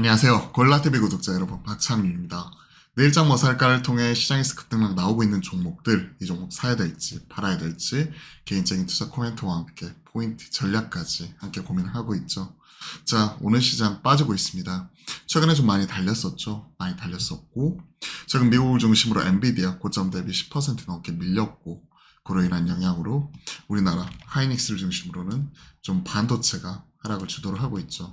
안녕하세요. 골라TV 구독자 여러분, 박창윤입니다. 내일장 뭐 살까를 통해 시장에서 급등락 나오고 있는 종목들, 이 종목 사야 될지 팔아야 될지 개인적인 투자 코멘트와 함께 포인트 전략까지 함께 고민을 하고 있죠. 자, 오늘 시장 빠지고 있습니다. 최근에 좀 많이 달렸었죠. 많이 달렸었고 최근 미국을 중심으로 엔비디아 고점 대비 10% 넘게 밀렸고, 그로 인한 영향으로 우리나라 하이닉스를 중심으로는 좀 반도체가 하락을 주도를 하고 있죠.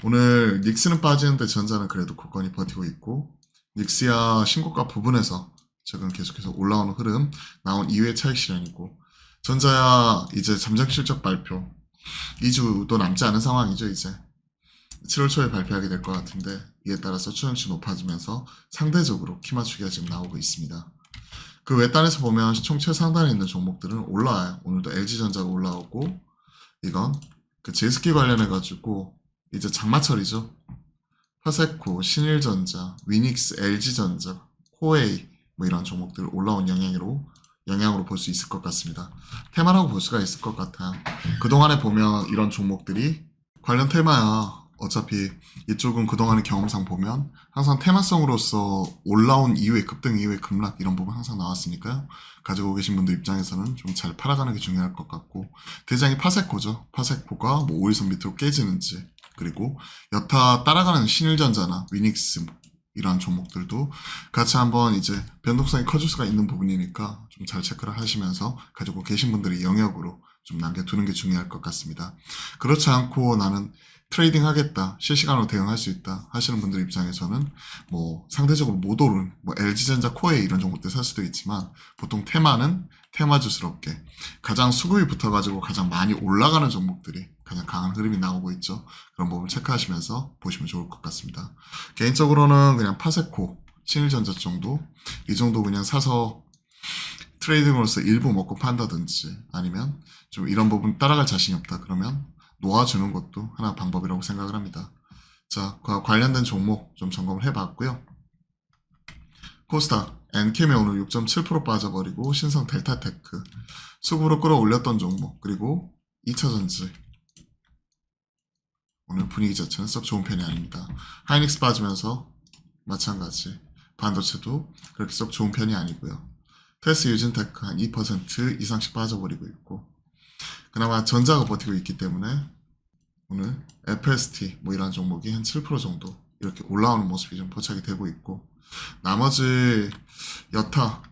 오늘 닉스는 빠지는데 전자는 그래도 굳건히 버티고 있고, 닉스야 신고가 부분에서 최근 계속해서 올라오는 흐름 나온 이후의 차익 실현이고, 전자야 이제 잠정 실적 발표 2주도 남지 않은 상황이죠. 이제 7월 초에 발표하게 될 것 같은데, 이에 따라서 추정치 높아지면서 상대적으로 키 맞추기가 지금 나오고 있습니다. 그 외단에서 보면 시총 최상단에 있는 종목들은 올라와요. 오늘도 LG전자가 올라오고, 이건 그 제스키 관련해가지고 이제 장마철이죠. 파세코, 신일전자, 위닉스, LG전자, 코웨이 뭐 이런 종목들 올라온 영향으로 볼 수 있을 것 같습니다. 테마라고 볼 수가 있을 것 같아요. 그동안에 보면 이런 종목들이 관련 테마야. 어차피 이쪽은 그동안의 경험상 보면 항상 테마성으로서 올라온 이후에 급등 이후에 급락 이런 부분 항상 나왔으니까요. 가지고 계신 분들 입장에서는 좀 잘 팔아가는 게 중요할 것 같고, 대장이 파세코죠. 파세코가 뭐 5일선 밑으로 깨지는지, 그리고 여타 따라가는 신일전자나 위닉스 이런 종목들도 같이 한번 이제 변동성이 커질 수가 있는 부분이니까 좀 잘 체크를 하시면서 가지고 계신 분들의 영역으로 좀 남겨두는 게 중요할 것 같습니다. 그렇지 않고 나는 트레이딩 하겠다, 실시간으로 대응할 수 있다 하시는 분들 입장에서는 뭐 상대적으로 못 오른 뭐 LG전자, 코웨이 이런 종목들 살 수도 있지만, 보통 테마는 테마주스럽게 가장 수급이 붙어가지고 가장 많이 올라가는 종목들이 가장 강한 흐름이 나오고 있죠. 그런 부분을 체크하시면서 보시면 좋을 것 같습니다. 개인적으로는 그냥 파세코, 신일전자 정도, 이 정도 그냥 사서 트레이딩으로서 일부 먹고 판다든지, 아니면 좀 이런 부분 따라갈 자신이 없다 그러면 놓아주는 것도 하나 방법이라고 생각을 합니다. 자, 그와 관련된 종목 좀 점검을 해봤고요. 코스닥, 엔캠이 오늘 6.7% 빠져버리고, 신성 델타테크 수급으로 끌어올렸던 종목, 그리고 2차전지 오늘 분위기 자체는 썩 좋은 편이 아닙니다. 하이닉스 빠지면서 마찬가지 반도체도 그렇게 썩 좋은 편이 아니고요. 테스 유진테크 한 2% 이상씩 빠져버리고 있고, 그나마 전자가 버티고 있기 때문에 오늘 FST 뭐 이런 종목이 한 7% 정도 이렇게 올라오는 모습이 좀 포착이 되고 있고, 나머지 여타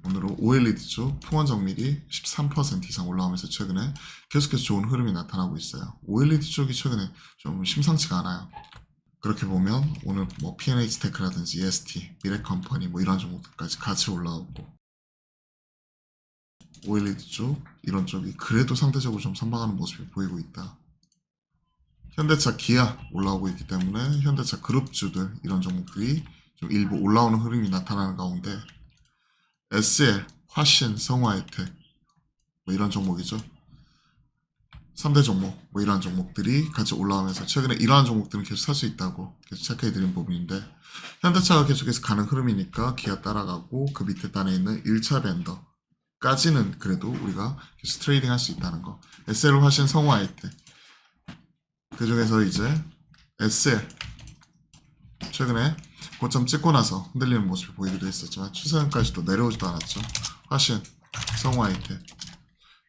오늘은 OLED 쪽 풍원정밀이 13% 이상 올라오면서 최근에 계속해서 좋은 흐름이 나타나고 있어요. OLED 쪽이 최근에 좀 심상치가 않아요. 그렇게 보면 오늘 뭐 P&H테크라든지 EST, 미래컴퍼니 뭐 이런 종목들까지 같이 올라오고, OLED 쪽 이런 쪽이 그래도 상대적으로 좀 선방하는 모습이 보이고 있다. 현대차, 기아 올라오고 있기 때문에 현대차 그룹주들 이런 종목들이 좀 일부 올라오는 흐름이 나타나는 가운데, SL, 화신, 성화혜택 뭐 이런 종목이죠. 3대 종목 뭐 이런 종목들이 같이 올라오면서 최근에 이러한 종목들은 계속 살 수 있다고 계속 체크해드린 부분인데, 현대차가 계속해서 가는 흐름이니까 기아 따라가고, 그 밑에 단에 있는 1차 밴더까지는 그래도 우리가 계속 트레이딩 할 수 있다는 거. SL, 화신, 성화혜택 그 중에서 이제 SL 최근에 고점 찍고 나서 흔들리는 모습이 보이기도 했었지만 추세선까지도 내려오지도 않았죠. 화신, 성화이텍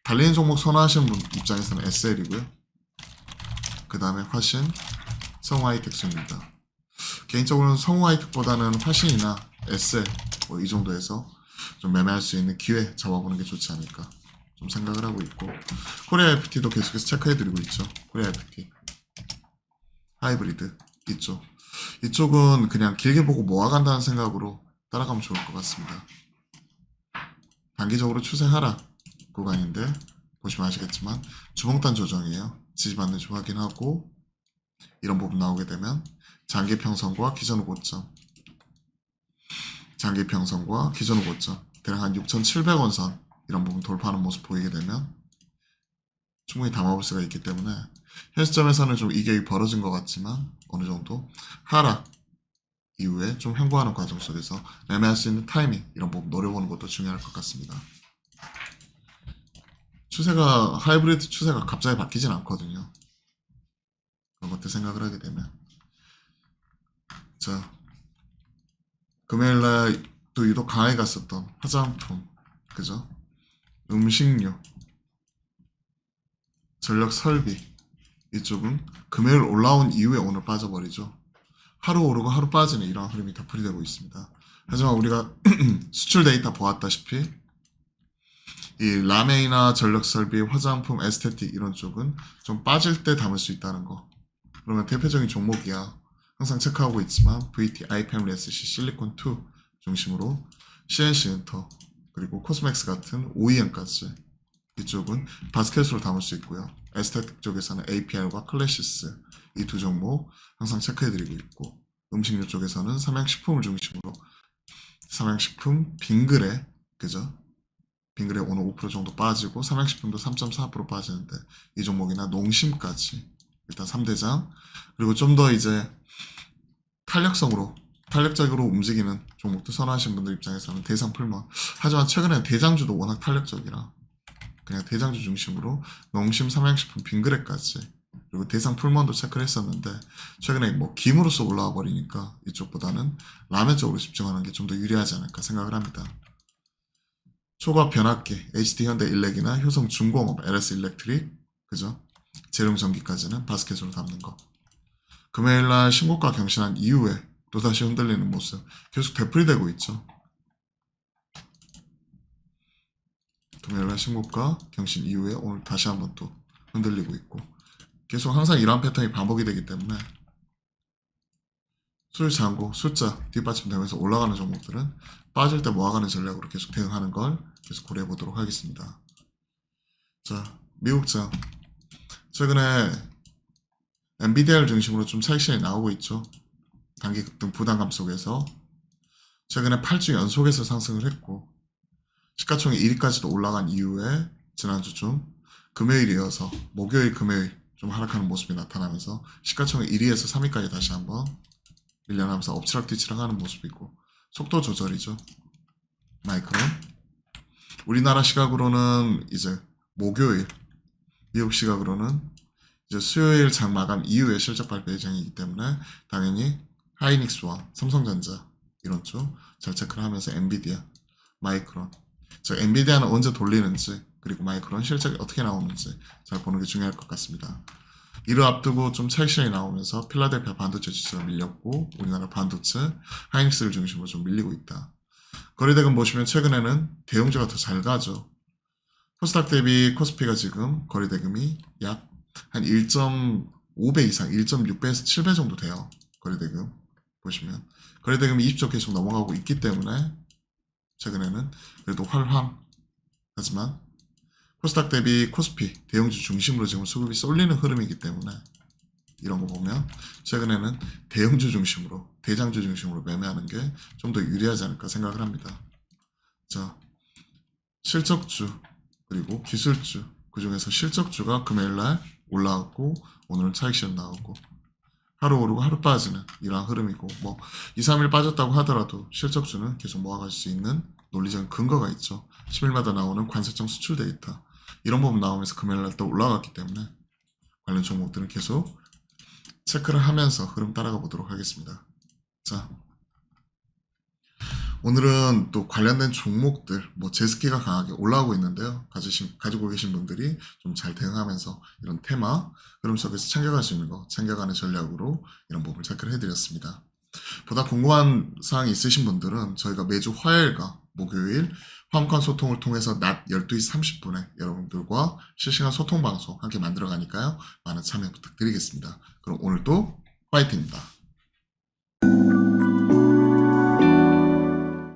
달리는 종목 선호하시는 분 입장에서는 SL이고요. 그 다음에 화신, 성화이텍 순입니다. 개인적으로는 성화이텍보다는 화신이나 SL 뭐 이 정도에서 좀 매매할 수 있는 기회 잡아보는 게 좋지 않을까 좀 생각을 하고 있고, 코리아 FT도 계속해서 체크해드리고 있죠. 코리아 FT 하이브리드 이쪽은 그냥 길게 보고 모아간다는 생각으로 따라가면 좋을 것 같습니다. 단기적으로 추세 하락 구간인데 보시면 아시겠지만 주봉단 조정이에요. 지지받는 줄 확인하고, 이런 부분 나오게 되면 장기평선과 기존 고점, 장기평선과 기존 고점 대략 한 6,700원 선 이런 부분 돌파하는 모습 보이게 되면 충분히 담아볼 수가 있기 때문에, 현 시점에서는 좀 이격이 벌어진 것 같지만 어느 정도 하락 이후에 좀 횡보하는 과정 속에서 매매할 수 있는 타이밍 이런 부분 노려보는 것도 중요할 것 같습니다. 추세가 하이브리드 추세가 갑자기 바뀌진 않거든요. 그런 것들 생각을 하게 되면 자, 금요일날 또 유독 강하게 갔었던 화장품, 그죠? 음식료, 전력 설비, 이쪽은 금요일 올라온 이후에 오늘 빠져버리죠. 하루 오르고 하루 빠지는 이러한 흐름이 다 풀이되고 있습니다. 하지만 우리가 수출 데이터 보았다시피 이 라메이나 전력 설비, 화장품, 에스테틱 이런 쪽은 좀 빠질 때 담을 수 있다는 거. 그러면 대표적인 종목이야. 항상 체크하고 있지만 VT, 아이패밀리 SC, 실리콘2 중심으로 CNC 엔터 그리고 코스맥스 같은 OEM까지 이쪽은 바스켓으로 담을 수 있고요. 에스테틱 쪽에서는 APL과 클래시스 이 두 종목 항상 체크해드리고 있고 음식료 쪽에서는 삼양식품을 중심으로 삼양식품 빙그레 그죠? 빙그레 오늘 5% 정도 빠지고 삼양식품도 3.4% 빠지는데 이 종목이나 농심까지 일단 3대장 그리고 좀 더 이제 탄력적으로 움직이는 종목도 선호하시는 분들 입장에서는 대상 풀먼 하지만 최근에 대장주도 워낙 탄력적이라 그냥 대장주 중심으로 농심, 삼양식품, 빙그레까지 그리고 대상 풀먼도 체크를 했었는데 최근에 뭐 김으로써 올라와 버리니까 이쪽보다는 라면 쪽으로 집중하는 게 좀 더 유리하지 않을까 생각을 합니다. 초과 변압기, HD현대 일렉이나 효성중공업, LS 일렉트릭, 그죠? 재룡전기까지는 바스켓으로 담는 거. 금요일날 신고가 경신한 이후에 또다시 흔들리는 모습 계속 되풀이되고 있죠. 금요일날 신고가 경신 이후에 오늘 다시 한번 또 흔들리고 있고 계속 항상 이러한 패턴이 반복이 되기 때문에 수요 잔고 숫자 뒷받침되면서 올라가는 종목들은 빠질 때 모아가는 전략으로 계속 대응하는 걸 계속 고려해 보도록 하겠습니다. 자, 미국장 최근에 엔비디아를 중심으로 좀 차익 실현이 나오고 있죠. 단기 급등 부담감 속에서 최근에 8주 연속해서 상승을 했고 시가총액 1위까지도 올라간 이후에 지난주 좀 금요일 이어서 목요일 금요일 좀 하락하는 모습이 나타나면서 시가총액 1위에서 3위까지 다시 한번 밀려나면서 엎치락뒤치락 하는 모습이고 속도 조절이죠. 마이크론 우리나라 시각으로는 이제 목요일 미국 시각으로는 이제 수요일 장 마감 이후에 실적 발표 예정이기 때문에 당연히 하이닉스와 삼성전자 이런 쪽 잘 체크를 하면서 엔비디아, 마이크론 저 엔비디아는 언제 돌리는지 그리고 마이크론 실적이 어떻게 나오는지 잘 보는 게 중요할 것 같습니다. 이를 앞두고 좀 차익 실현이 나오면서 필라델피아 반도체 지수가 밀렸고 우리나라 반도체 하이닉스를 중심으로 좀 밀리고 있다. 거래대금 보시면 최근에는 대형주가 더 잘 가죠. 코스닥 대비 코스피가 지금 거래대금이 약 한 1.5배 이상, 1.6배에서 7배 정도 돼요. 거래대금 보시면 거래대금이 20조 계속 넘어가고 있기 때문에 최근에는 그래도 활황 하지만 코스닥 대비 코스피 대형주 중심으로 지금 수급이 쏠리는 흐름이기 때문에 이런 거 보면 최근에는 대형주 중심으로 대장주 중심으로 매매하는 게 좀 더 유리하지 않을까 생각을 합니다. 자, 실적주 그리고 기술주 그 중에서 실적주가 금요일날 올라왔고 오늘은 차익 실현 나오고 하루 오르고 하루 빠지는 이러한 흐름이고 뭐 2, 3일 빠졌다고 하더라도 실적주는 계속 모아갈 수 있는 논리적인 근거가 있죠. 10일마다 나오는 관세청 수출 데이터 이런 부분 나오면서 금요일날 또 올라갔기 때문에 관련 종목들은 계속 체크를 하면서 흐름 따라가 보도록 하겠습니다. 자, 오늘은 또 관련된 종목들, 뭐 제스키가 강하게 올라오고 있는데요. 가지고 계신 분들이 좀 잘 대응하면서 이런 테마, 흐름 속에서 챙겨갈 수 있는 거, 챙겨가는 전략으로 이런 부분을 체크를 해드렸습니다. 보다 궁금한 사항이 있으신 분들은 저희가 매주 화요일과 목요일 화음관 소통을 통해서 낮 12시 30분에 여러분들과 실시간 소통 방송 함께 만들어 가니까요. 많은 참여 부탁드리겠습니다. 그럼 오늘도 파이팅입니다.